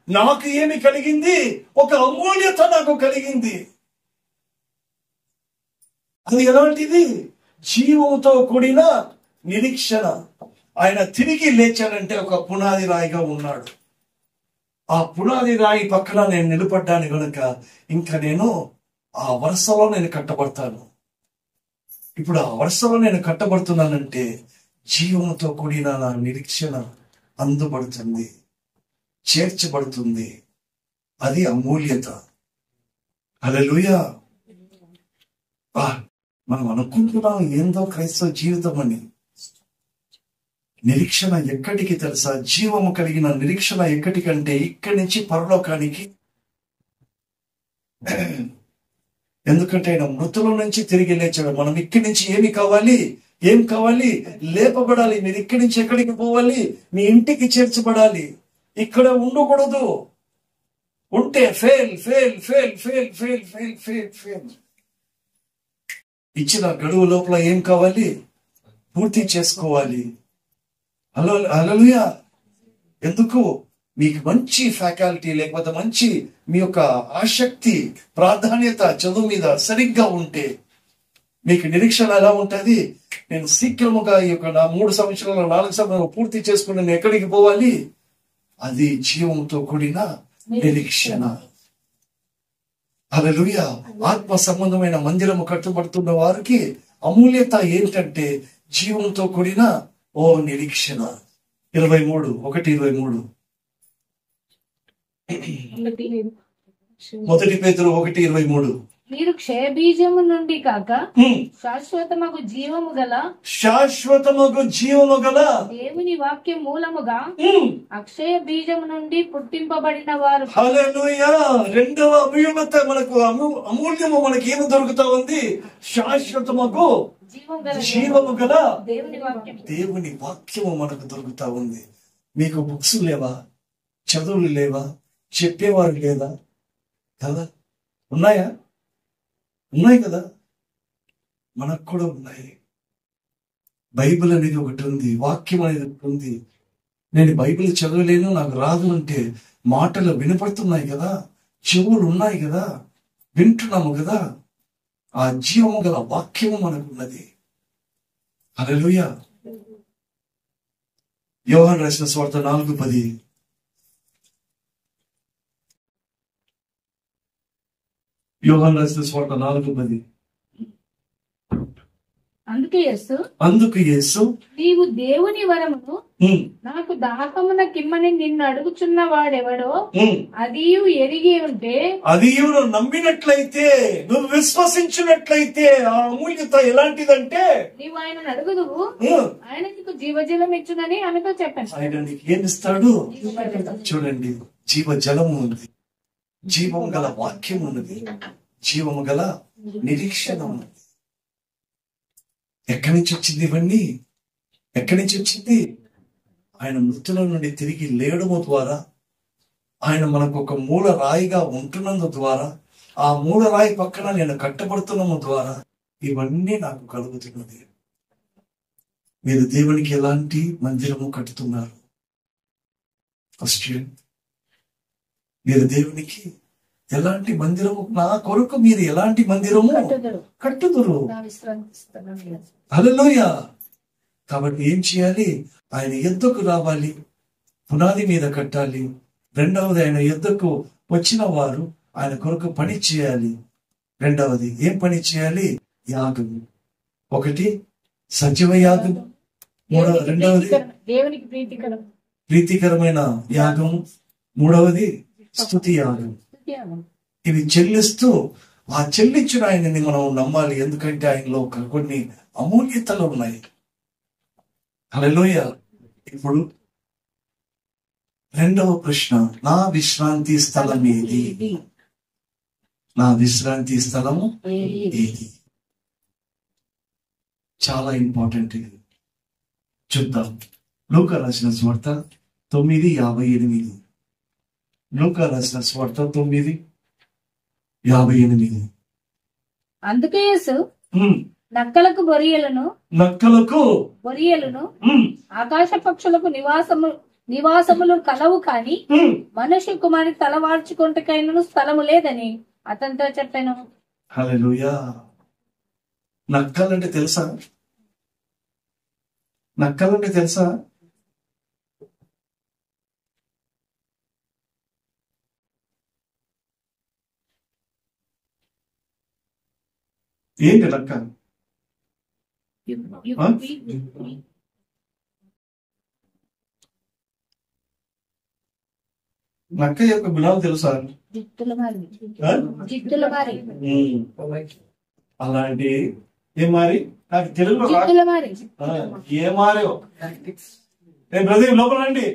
నాకు ఏమి కలిగింది? ఒక అమూల్యత నాకు కలిగింది. అది ఎలాంటిది? జీవముతో కూడిన నిరీక్షణ. ఆయన తిరిగి లేచాడంటే ఒక పునాది రాయిగా ఉన్నాడు. ఆ పునాది రాయి పక్కన నేను నిలబడ్డాను కనుక ఇంకా నేను ఆ వరుసలో నేను కట్టబడతాను. ఇప్పుడు ఆ వరుసలో నేను కట్టబడుతున్నానంటే జీవముతో కూడిన నా నిరీక్షణ అందుబడుతుంది, చేర్చబడుతుంది. అది అమూల్యత. హల్లెలూయా. మనం అనుకుంటున్నాం ఏందో క్రైస్తవ జీవితం అని. నిరీక్షణ ఎక్కడికి తెలుసా? జీవము కలిగిన నిరీక్షణ ఎక్కడికంటే ఇక్కడి నుంచి పరలోకానికి. ఎందుకంటే ఆయన మృతుల నుంచి తిరిగి లేచాడు. మనం ఇక్కడి నుంచి ఏం కావాలి? లేపబడాలి. మీరు ఇక్కడి నుంచి ఎక్కడికి పోవాలి? మీ ఇంటికి చేర్చబడాలి. ఇక్కడ ఉండకూడదు. ఉంటే ఫెయిల్. ఇచ్చిన గడువు లోపల ఏం కావాలి? పూర్తి చేసుకోవాలి. హల్లెలూయా. ఎందుకు? మీకు మంచి ఫ్యాకల్టీ లేకపోతే మంచి మీ యొక్క ఆసక్తి, ప్రాధాన్యత చదువు మీద సరిగ్గా ఉంటే మీకు నిరీక్షణ ఎలా ఉంటుంది? నేను శీఘ్రముగా ఈ యొక్క 3 సంవత్సరాలు 4 సంవత్సరాలు పూర్తి చేసుకుని నేను ఎక్కడికి పోవాలి? అది జీవంతో కూడిన నిరీక్షణ. హల్లెలూయా. ఆత్మ సంబంధమైన మందిరము కట్టబడుతున్న వారికి అమూల్యత ఏంటంటే జీవంతో కూడిన నిరీక్షణ. 1 పేతురు 1:23. మీరు క్షయబీజము నుండి కాక శాశ్వతమగు జీవము గల దేవుని వాక్య మూలముగా అక్షయ బీజము నుండి పుట్టింపబడిన వారు. హల్లెలూయా. రెండవ అమూల్యత మనకు అమూల్యము మనకి ఏమి దొరుకుతా ఉంది? శాశ్వతమగు జీవము గల దేవుని వాక్యము మనకు దొరుకుతా ఉంది. మీకు బుక్స్ లేవా? చదువులు లేవా? చెప్పేవారు లేదా? కదా, ఉన్నాయి కదా. మనకు కూడా ఉన్నాయి. బైబిల్ అనేది ఒకటి ఉంది, వాక్యం అనేది ఒకటి ఉంది. నేను బైబిల్ చదవలేను, నాకు రాదు అంటే మాటలు వినపడుతున్నాయి కదా, చెవులు ఉన్నాయి కదా, వింటున్నాము కదా. ఆ జీవము గల వాక్యము మనకున్నది. హల్లెలూయా. యోహాను రాసిన సువార్త 4:10. యోహాను రాసిన సువార్త 4:10. అందుకు యేసు నీవు దేవుని వరమును నాకు దాహమున కిమ్మని నిన్ను అడుగుచున్న వాడెవడో అదియు ఎరిగి ఉంటే, అదియు నువ్వు నమ్మినట్లయితే, నువ్వు విశ్వసించినట్లయితే ఆ అమూల్యత ఎలాంటిదంటే నీవు ఆయనను అడుగుదువు, ఆయన నీకు జీవజలం ఇచ్చునని ఆమెతో చెప్పాను. ఆయన నీకు ఏమిస్తాడు? చూడండి, జీవజలము ఉంది, జీవము గల వాక్యం ఉన్నది, జీవము గల నిరీక్షణ ఉన్నది. ఎక్కడి నుంచి వచ్చింది ఇవన్నీ? ఎక్కడి నుంచి వచ్చింది? ఆయన మృతుల నుండి తిరిగి లేయడము ద్వారా, ఆయన మనకు ఒక మూల రాయిగా ఉంటున్నందు ద్వారా, ఆ మూల రాయి పక్కన నేను కట్టబడుతున్నము ద్వారా ఇవన్నీ నాకు కలుగుతున్నది. మీరు దేవునికి ఎలాంటి మందిరము కట్టుతున్నారు? ఫస్ట్ మీరు దేవునికి ఎలాంటి మందిరము, నా కొరకు మీరు ఎలాంటి మందిరము కట్టుదురు? హల్లెలూయా. కాబట్టి ఏం చేయాలి? ఆయన యుద్ధకు రావాలి, పునాది మీద కట్టాలి. రెండవది, ఆయన యుద్ధకు వచ్చిన వారు ఆయన కొరకు పని చేయాలి. రెండవది ఏం పని చేయాలి? యాగము. ఒకటి సజీవ యాగం, రెండవది దేవునికి ప్రీతికరం ప్రీతికరమైన యాగం, మూడవది స్తుతి యాగం. ఇవి చెల్లిస్తూ ఆ చెల్లించిన ఆయనని మనం నమ్మాలి. ఎందుకంటే ఆయనలో కొన్ని అమూల్యతలు ఉన్నాయి. హల్లెలూయా. ఇప్పుడు రెండవ ప్రశ్న, నా విశ్రాంతి స్థలం ఏది? నా విశ్రాంతి స్థలము ఏది? చాలా ఇంపార్టెంట్ ఇది. చూద్దాం. లూకా రాసిన సువార్త 9:58. లూకా రాసిన సువార్త 9:58. అందుకే యేసు నక్కలకు బొరియలను ఆకాశ పక్షులకు నివాసములు కలవు కాని మనుష్య కుమారుని తలవార్చుకుంటకైనను స్థలము లేదని అతనితో చెప్పాను. హల్లెలూయా. నక్కలంటే తెలుసా? నక్కలంటే తెలుసా? ఏంటి నక్క? నక్క యొక్క గుణాలు తెలుసా? అలాంటి ఏం మారి నాకు తెలుగులో ఏ మారో బ్రదర్ లోపల రండి.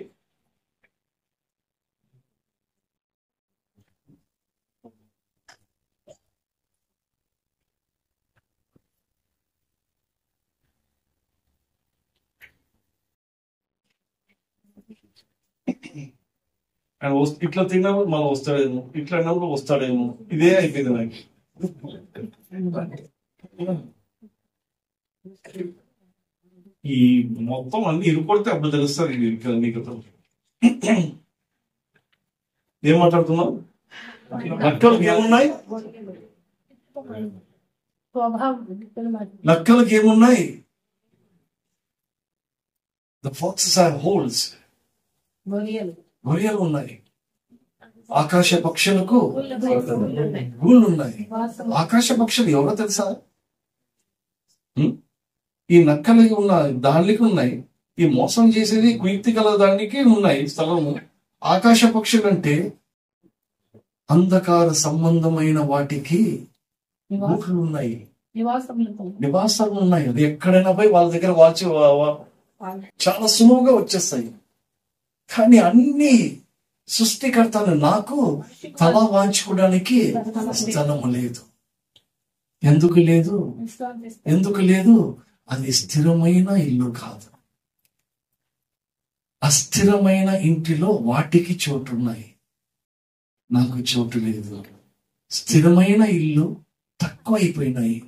ఇట్లా తిన్నప్పుడు మనం వస్తాడేమో, ఇట్లా అన్నప్పుడు వస్తాడేమో, ఇదే అయిపోయింది నాకు. ఈ మొత్తం అన్ని ఇరుకొడితే అప్పుడు తెలుస్తుంది నీకు. ఏం మాట్లాడుతున్నావు? నక్కలకి ఏమున్నాయి? నక్కలకి ఏమున్నాయి? The foxes have holes. గొర్రెలు ఉన్నాయి. ఆకాశ పక్షులకు గూళ్ళు ఉన్నాయి. ఆకాశ పక్షులు ఎవరో తెలుసా? ఈ నక్కలకి ఉన్నాయి, దానికి ఉన్నాయి. ఈ మోసం చేసేది కుయుక్తి గల దానికి ఉన్నాయి స్థలము. ఆకాశ పక్షులు అంటే అంధకార సంబంధమైన వాటికి గూళ్ళు ఉన్నాయి, నివాసాలు ఉన్నాయి. అది ఎక్కడైనా పోయి వాళ్ళ దగ్గర వాల్చి చాలా సులువుగా వచ్చేస్తాయి. కానీ అన్ని సృష్టికర్తలు నాకు తల వాంచుకోవడానికి స్థలము లేదు. ఎందుకు లేదు? అది స్థిరమైన ఇల్లు కాదు. అస్థిరమైన ఇంటిలో వాటికి చోటున్నాయి, నాకు చోటు లేదు. స్థిరమైన ఇల్లు తక్కువ అయిపోయినాయి.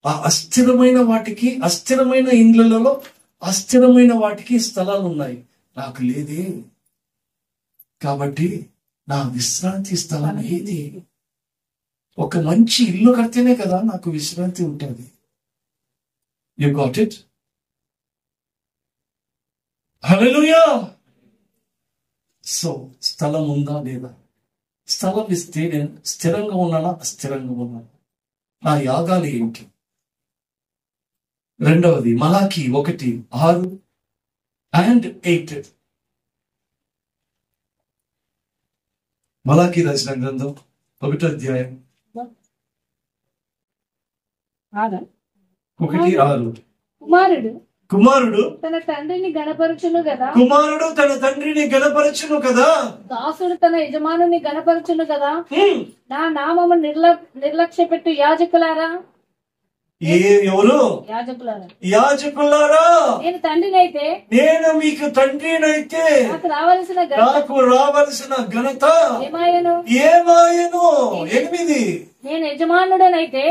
ఆ అస్థిరమైన వాటికి, అస్థిరమైన ఇండ్లలో అస్థిరమైన వాటికి స్థలాలు ఉన్నాయి, నాకు లేదే. కాబట్టి నా విశ్రాంతి స్థలం ఏది? ఒక మంచి ఇల్లు కడితేనే కదా నాకు విశ్రాంతి ఉంటుంది. You got it? Hallelujah. So స్థలం ఉందా లేదా? స్థలం ఇస్తే నేను స్థిరంగా ఉన్నానా, అస్థిరంగా ఉన్నానా? నా యాగాలు ఏంటి? రెండవది మలాకి 1:6-8. మలాకి రాసిన గ్రంథం 1వ అధ్యాయం 1:6. కుమారుడు తన తండ్రిని గణపరచును కదా, దాసుడు తన యజమానుని గణపరచును కదా. నా నామము నిర్లక్ష్య పెట్టు యాజకులారా, ఎవరు? యాజకులారా, నేను తండ్రినైతే, నేను మీకు తండ్రినైతే నాకు రావలసిన ఘనత ఏమాయను? 8. నేను యజమానుడనైతే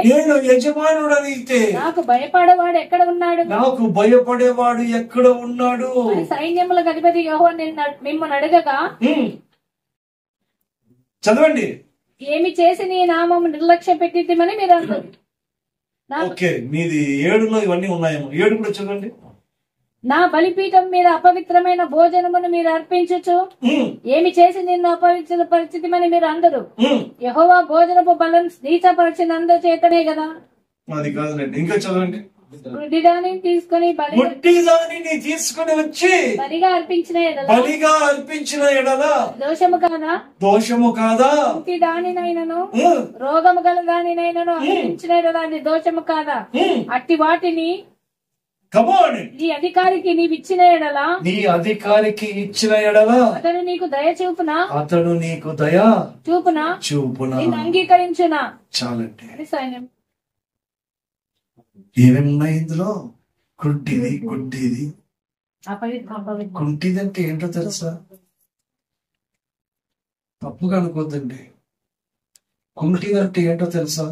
నాకు భయపడేవాడు ఎక్కడ ఉన్నాడు? సైన్యములకు అధిపతి యెహోవా మిమ్మల్ని అడగగా, చదవండి, ఏమి చేసి నీ నామము నిర్లక్ష్య పెట్టిద్దామని మీరు అన్నారు. ఓకే, మీది 7లో ఇవన్నీ ఉన్నాయేమో. 7 కూడా చదవండి. నా బలిపీఠం మీద అపవిత్రమైన భోజనమును మీరు అర్పించచ్చు, ఏమి చేసి నిన్ను అపవిత్ర పరిస్థితిమని మీరు అందరు. యెహోవా భోజనపు బలం నీచపరిచినందు చేతనే కదా. అది కాదులేండి, ఇంకా చదవండి. గుడ్డిదానిని తీసుకొని గుడ్డిదానిని తీసుకుని వచ్చి బలిగా అర్పించిన ఎడల దోషము కాదా? దోషము కాదా? ఇంటి దానినైనను రోగము గల దానినైనను అర్పించిన ఎడల అది దోషము కాదా? అట్టి వాటిని నీ అధికారికి నీవిచ్చిన ఎడల అతను నీకు దయ చూపునా? చూపునా నేను అంగీకరించునా? చాలండి. అని సైన్యం. ఏమేమున్నాయి ఇందులో? కుంటిది. కుంటిది అంటే ఏంటో తెలుసా? తప్పుగా అనుకోద్దండి. కుంటిది అంటే ఏంటో తెలుసా?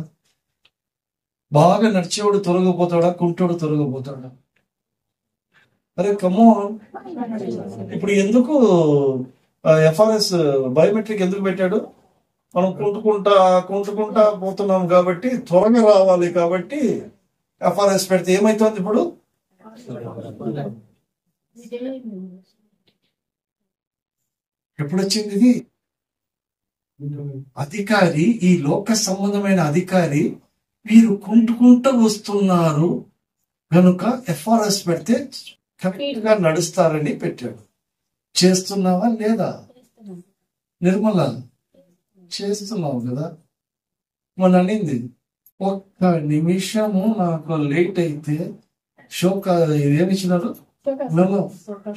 బాగా నడిచేవాడు తొలగిపోతాడా, కుంటోడు తొలగిపోతాడా? అరే కమోన్, ఇప్పుడు ఎందుకు FRS బయోమెట్రిక్ ఎందుకు పెట్టాడు? మనం కుంటుకుంటా పోతున్నాం కాబట్టి, త్వరగా రావాలి కాబట్టి FRS పెడితే ఏమైతుంది ఇప్పుడు? ఎప్పుడు వచ్చింది ఇది? అధికారి, ఈ లోక సంబంధమైన అధికారి వీరు కుంటుకుంటూ వస్తున్నారు కనుక FRS పెడితే కరెక్ట్ గా నడుస్తారని పెట్టాడు. చేస్తున్నావా లేదా నిర్మల? చేస్తున్నావు కదా. మొన్న అనింది, ఒక్క నిమిషము నాకు లేట్ అయితే ఏమిచ్చినారు?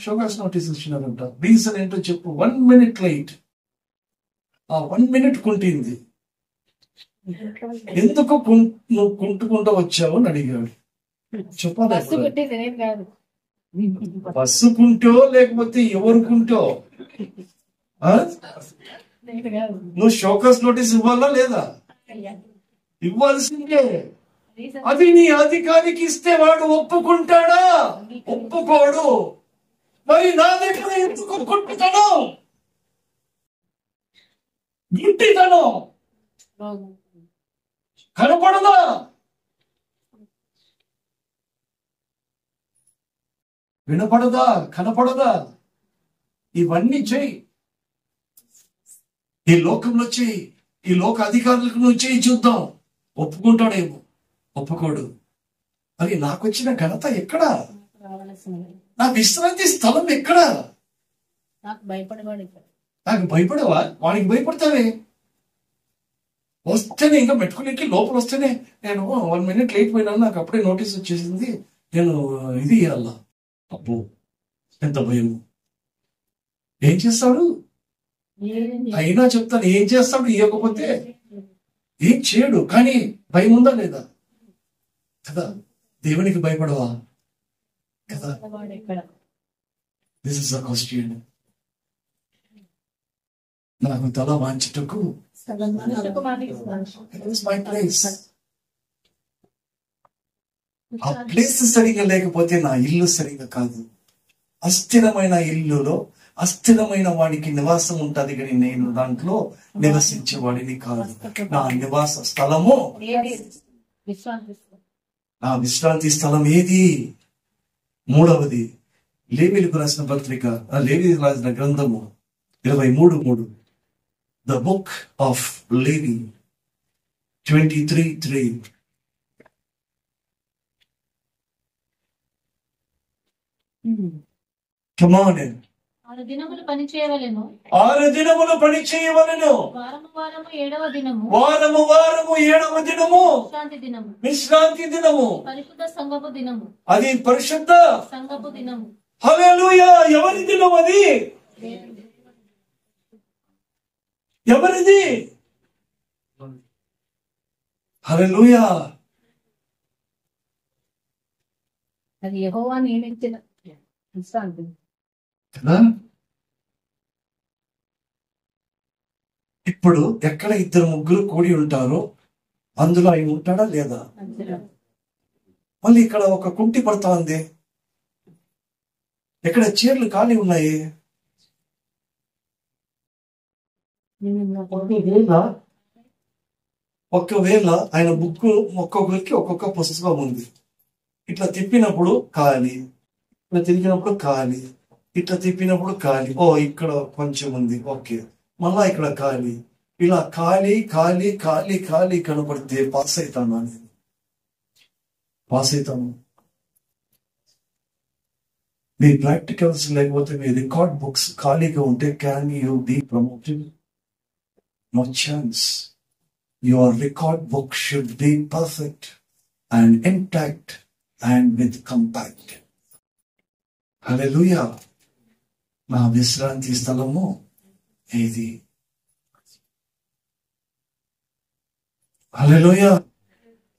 షోకాస్ నోటీస్ ఇచ్చినారంట. రీజన్ ఏంటో చెప్పు. 1 minute లైట్. ఆ 1 minute కుంటింది. ఎందుకు నువ్వు కుంటుకుంటూ వచ్చావు అని అడిగాడు. చెప్పాలి. బస్సు కుంటో లేకపోతే ఎవరు కుంటో? నువ్వు షోకాస్ నోటీస్ ఇవ్వాలా లేదా? ఇవ్వాల్సిందే. అది నీ అధికారికి ఇస్తే వాడు ఒప్పుకుంటాడా? ఒప్పుకోడు. మరి నా దగ్గర ఎందుకు కుంటుతాను? గుడ్డితనం కనపడదా? వినపడదా? కనపడదా? ఇవన్నీ చెయ్యి. ఈ లోకంలో చెయ్యి. ఈ లోక అధికారులకు నువ్వు చెయ్యి, చూద్దాం. ఒప్పుకుంటాడేమో. ఒప్పుకోడు. మరి నాకు వచ్చిన ఘనత ఎక్కడా? నా విశ్రాంతి స్థలం ఎక్కడా? నాకు భయపడవా? వాడికి భయపడతావే. వస్తేనే ఇంకా పెట్టుకునేకి లోపల వస్తేనే నేను 1 minute లేట్ పోయినాను, నాకు అప్పుడే నోటీస్ వచ్చేసింది, నేను ఇది ఇవ్వాలా. అబ్బో ఎంత భయం. ఏం చేస్తాడు? అయినా చెప్తాను, ఏం చేస్తాడు? ఇవ్వకపోతే ఏం చేయడు. కానీ భయం ఉందా లేదా కదా? దేవునికి భయపడవా కదా? This is the question. నాకు తల వాంచుటకు మై ప్లేస్. ఆ ప్లేస్ సరిగా లేకపోతే నా ఇల్లు సరిగా కాదు. అస్థిరమైన ఇల్లులో అస్థిరమైన వాడికి నివాసం ఉంటది, కానీ నేను దాంట్లో నివసించే వాడిని కాదు. నా నివాస స్థలము, నా విశ్రాంతి స్థలం ఏది? మూడవది లేవీయులకు రాసిన పత్రిక, లేవీయులకు రాసిన గ్రంథము 23:3. The book of Levi 23:3. Come on in. 6 దినములు పని చేయవలెను. 6 దినములు పని చేయవలెను. వారము 7వ దినము. వారము 7వ దినము విశ్రాంతి దినము. పరిశుద్ధ సంఘపు దినము. అది పరిశుద్ధ సంఘపు దినము. హల్లెలూయా. ఎవరి దినం అది? ఎవరిది? హల్లెలూయా. అది యెహోవా నియమించిన విశ్రాంతి కదా. ఇప్పుడు ఎక్కడ 2-3 కూడి ఉంటారో అందులో ఆయన ఉంటాడా లేదా? మళ్ళీ ఇక్కడ ఒక కుంటి పడతా ఉంది. ఎక్కడ చీరలు ఖాళీ ఉన్నాయి. ఒకవేళ ఆయన బుక్ ఒక్కొక్కరికి ఒక్కొక్క పుస్తకం ఉంది. ఇట్లా తిప్పినప్పుడు ఖాళీ, ఇట్లా తిరిగినప్పుడు ఖాళీ, ఇట్లా తిప్పినప్పుడు ఖాళీ. ఓ ఇక్కడ కొంచెం ఉంది, ఓకే. మళ్ళా ఇక్కడ ఖాళీ. ఇలా ఖాళీ ఖాళీ ఖాళీ ఖాళీ కనపడితే పాస్ అవుతాను. మీ ప్రాక్టికల్స్ లేకపోతే మీ రికార్డ్ బుక్స్ ఖాళీగా ఉంటే can you be promoted? No chance. Your record book should be perfect and intact and with compact. Hallelujah. నా విశ్రాంతి స్థలము ఏది? హల్లెలూయా.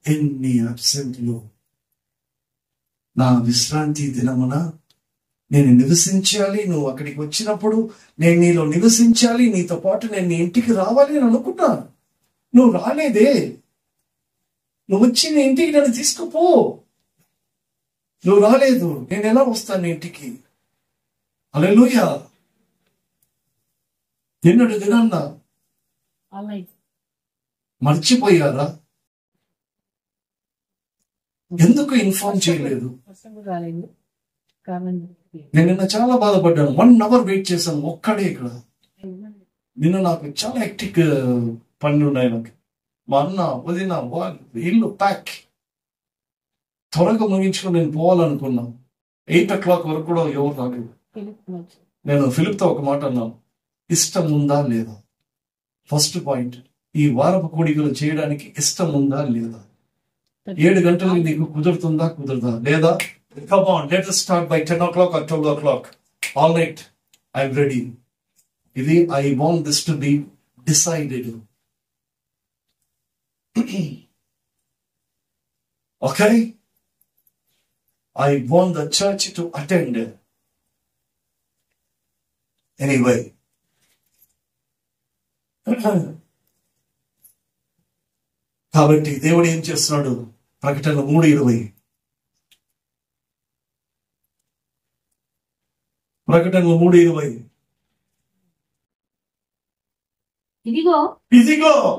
ఎన్ని అబ్సెంట్లు. నా విశ్రాంతి దినమున నేను నివసించాలి, నువ్వు అక్కడికి వచ్చినప్పుడు నేను నీలో నివసించాలి, నీతో పాటు నేను నీ ఇంటికి రావాలి అని అనుకున్నా. నువ్వు రాలేదే. నువ్వు వచ్చి నీ ఇంటికి నన్ను తీసుకుపో. నువ్వు రాలేదు, నేను ఎలా వస్తాను నీ ఇంటికి? హల్లెలూయా. నిన్నటి దినాన్న మర్చిపోయారా? ఎందుకు ఇన్ఫార్మ్ చేయలేదు? నేను నిన్న చాలా బాధపడ్డాను. 1 hour వెయిట్ చేశాను ఒక్కడే ఇక్కడ. నిన్న నాకు చాలా హెక్టిక్ పనులు ఉన్నాయి. నాకు మా అన్న వదిన ఇల్లు ప్యాక్ త్వరగా ముగించుకొని నేను పోవాలనుకున్నా. 8 o'clock వరకు కూడా ఎవరు రాలేదు. నేను ఫిలిప్తో ఒక మాట అన్నాను, ఇష్టం ఉందా లేదా? ఫస్ట్ పాయింట్, ఈ వారపు కూడికలు చేయడానికి ఇష్టం ఉందా లేదా? 7 గంటలకు నీకు కుదురుతుందా కుదరదా లేదా? Come on, let us start by 10 o'clock or 12 o'clock. All right, I'm ready. I want this to be decided. Okay? I want the church to attend. Anyway. కాబట్టి దేవుడు ఏం చేస్తున్నాడు? ప్రకటన 3:20. ప్రకటనలు 3:20. ఇదిగో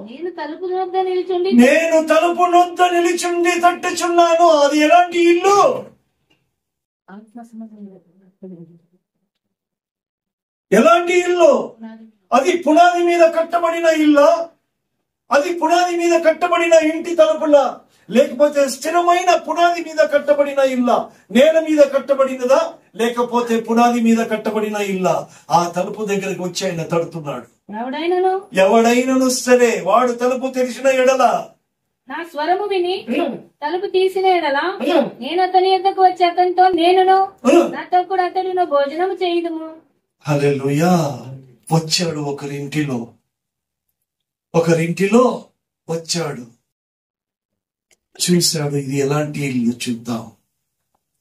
నేను తలుపు నొద్ద నిలిచుండి తట్టుచున్నాను. అది ఎలాంటి ఇల్లు? ఎలాంటి ఇల్లు? అది పునాది మీద కట్టబడిన ఇల్లా? అది పునాది మీద కట్టబడిన ఇంటి తలుపులా? లేకపోతే స్థిరమైన పునాది మీద కట్టబడిన ఇల్లా? నేల మీద కట్టబడినదా లేకపోతే పునాది మీద కట్టబడిన ఇల్లా? ఆ తలుపు దగ్గరకు వచ్చి ఆయన తడుతున్నాడు. ఎవడైనను సరే వాడు తలుపు తెరిచిన ఎడల, నా స్వరము విని తలుపు తీసిన ఎడల, నేను అతని యొద్దకు వచ్చి అతనితో నేనును నాతో కూడా అతడును భోజనం చేయుదుము. హల్లెలూయా. వచ్చాడు ఒకరింటిలో వచ్చాడు, చూశాడు. ఇది ఎలాంటి ఇల్లు చూద్దాం.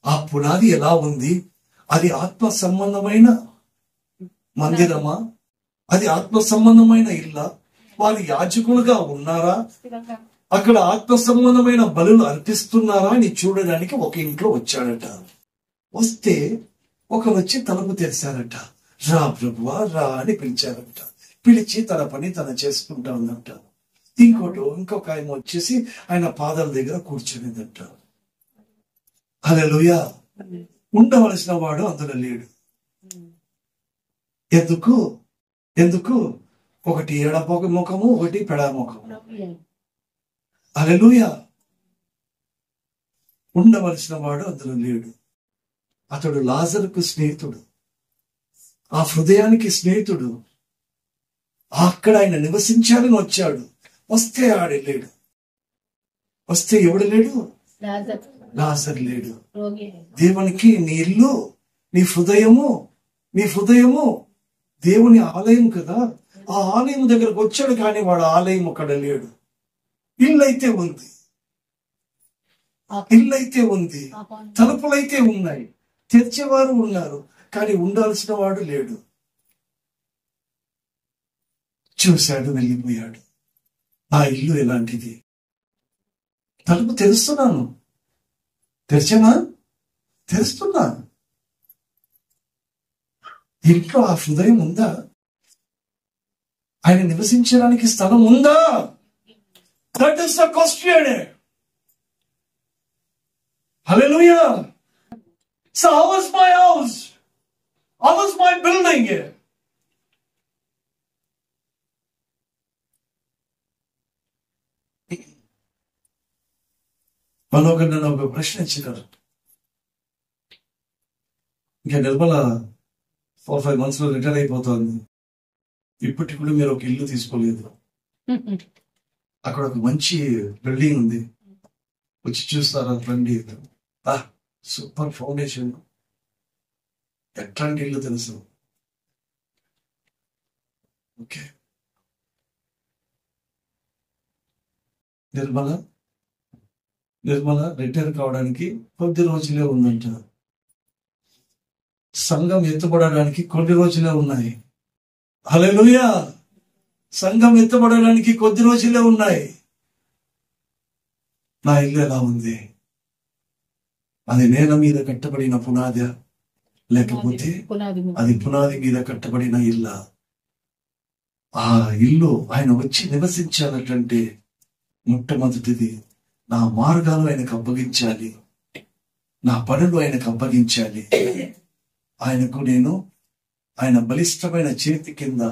ఆ పునాది ఎలా ఉంది? అది ఆత్మ సంబంధమైన మందిరమా? అది ఆత్మ సంబంధమైన ఇల్లా? వారు యాజకులుగా ఉన్నారా? అక్కడ ఆత్మ సంబంధమైన బలులు అర్పిస్తున్నారా అని చూడడానికి ఒక ఇంట్లో వచ్చాడట. వస్తే వచ్చి తలుపు తెరిచారట. రా ప్రభువా రా అని పిలిచారట. పిలిచి తన పని తన చేసుకుంటా ఉందంట. ఇంకొక ఆయన వచ్చేసి ఆయన పాదాల దగ్గర కూర్చునేదంట. హల్లెలూయా. ఉండవలసిన వాడు అందులో లేడు. ఎందుకు? ఒకటి ఎడపొక ముఖము, ఒకటి పెడ ముఖము. హల్లెలూయా. ఉండవలసిన వాడు అందులో లేడు. అతడు లాజరుకు స్నేహితుడు, ఆ హృదయానికి స్నేహితుడు. అక్కడ ఆయన నివసించాలని వచ్చాడు. వస్తే ఆడలేడు. వస్తే ఎవడు లేడు? లాజరు లేడు. దేవునికి నీ ఇల్లు, నీ హృదయము దేవుని ఆలయం కదా. ఆ ఆలయం దగ్గరకు వచ్చాడు, కానీ వాడు ఆలయం అక్కడ లేడు. ఇల్లైతే ఉంది, తలుపులైతే ఉన్నాయి, తెరిచేవారు ఉన్నారు, కానీ ఉండాల్సిన వాడు లేడు. చూశాడు, వెళ్ళిపోయాడు. ఆ ఇల్లు ఎలాంటిది? తలుపు తెరుస్తున్నా. ఇంట్లో ఆ హృదయం ఉందా? ఆయన నివసించడానికి స్థలం ఉందా? That is the question. Hallelujah. So how was my house? How was my building? మనోగర్ నన్ను ఒక ప్రశ్న ఇచ్చినారు. ఇంకా నిర్మల 4-5 months లో రిటైర్ అయిపోతుంది. ఇప్పటికి కూడా మీరు ఒక ఇల్లు తీసుకోలేదు. అక్కడ ఒక మంచి బిల్డింగ్ ఉంది, వచ్చి చూస్తారా రండి. సూపర్ ఫౌండేషన్, ఎట్లాంటి ఇల్లు తెలుసు. ఓకే, నిర్మల రిటైర్ కావడానికి కొద్ది రోజులే ఉందంట. సంఘం ఎత్తబడడానికి కొన్ని రోజులే ఉన్నాయి. హల్లెలూయా. సంఘం ఎత్తబడడానికి కొద్ది రోజులే ఉన్నాయి. నా ఇల్లు ఎలా ఉంది? అది నేల మీద కట్టబడిన పునాది, లేకపోతే అది పునాది మీద కట్టబడిన ఇల్లా? ఆ ఇల్లు ఆయన వచ్చి నివసించాలంటే మొట్టమొదటిది నా మార్గాలు ఆయనకు అప్పగించాలి, నా పనులు ఆయనకు అప్పగించాలి. ఆయనకు నేను ఆయన బలిష్టమైన చేతి కింద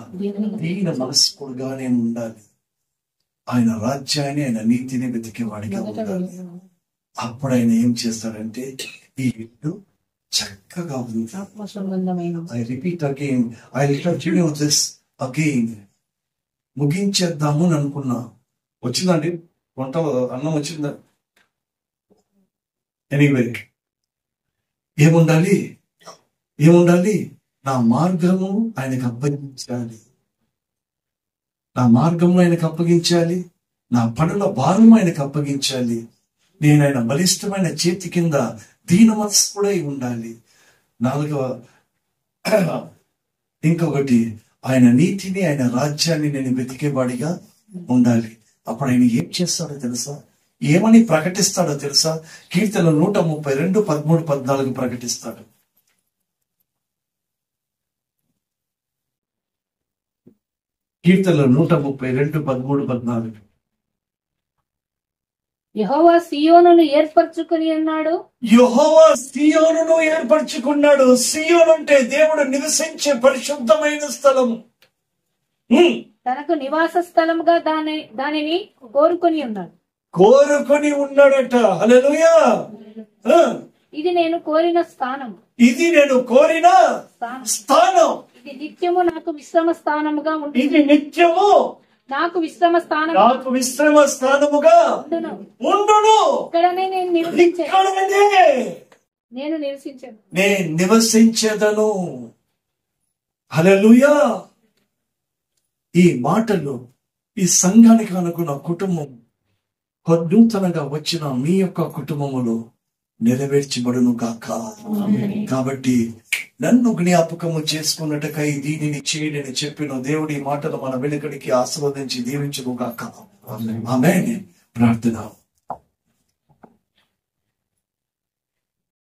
దీన మనస్కుడుగా నేను ఉండాలి. ఆయన రాజ్యాన్ని, ఆయన నీతిని వెతికేవాడిగా ఉండాలి. అప్పుడు ఆయన ఏం చేస్తాడంటే ఈ ఇల్లు చక్కగా ఉంది. I repeat again, I continue this again. ముగించేద్దాము అని అనుకున్నా. వచ్చిందండి వంట, అన్నం వచ్చిందా? ఎనీవే, ఏముండాలి? నా మార్గము ఆయనకు అప్పగించాలి, నా మార్గము ఆయనకు అప్పగించాలి, నా పనుల భారం ఆయనకు అప్పగించాలి. నేను ఆయన బలిష్టమైన చేతి కింద దీన మనస్కుడై ఉండాలి. 4వ ఇంకొకటి, ఆయన నీతిని, ఆయన రాజ్యాన్ని నేను వెతికేవాడిగా ఉండాలి. అప్పుడు ఆయన ఏం చేస్తాడో తెలుసా? ఏమని ప్రకటిస్తాడో తెలుసా? కీర్తన 132, 13, 14 ప్రకటిస్తాడు. కీర్తన 132, 13, 14. యెహోవా సీయోనును ఏర్పరచుకుని ఉన్నాడు. యెహోవా సీయోనును ఏర్పరచుకున్నాడు. సీయోను అంటే దేవుడు నివసించే పరిశుద్ధమైన స్థలం. తనకు నివాస స్థలముగా దానిని కోరుకొని ఉన్నాడట. హల్లెలూయా. ఇది నేను కోరిన స్థానం, ఇది నేను కోరిన స్థానం. ఇది నిత్యము నాకు విశ్రమ స్థానముగా ఉంటుంది. ఇది నిత్యము నాకు విశ్రమ స్థానం, నాకు విశ్రమ స్థానముగా ఉండును. ఇక్కడనే నేను నివసించెదను. హల్లెలూయా. ఈ మాటలు ఈ సంఘానికి అనుకున్న కుటుంబం నూతనంగా వచ్చిన మీ యొక్క కుటుంబములో నెరవేర్చబడును గాక. కాబట్టి నన్ను జ్ఞాపకము చేసుకున్నట్టుకై దీనిని చేయడని చెప్పిన దేవుడి మాటలు మన వెనుకడికి ఆశీర్వదించి దీవించును గాక. ఆమేన్. ప్రార్థన.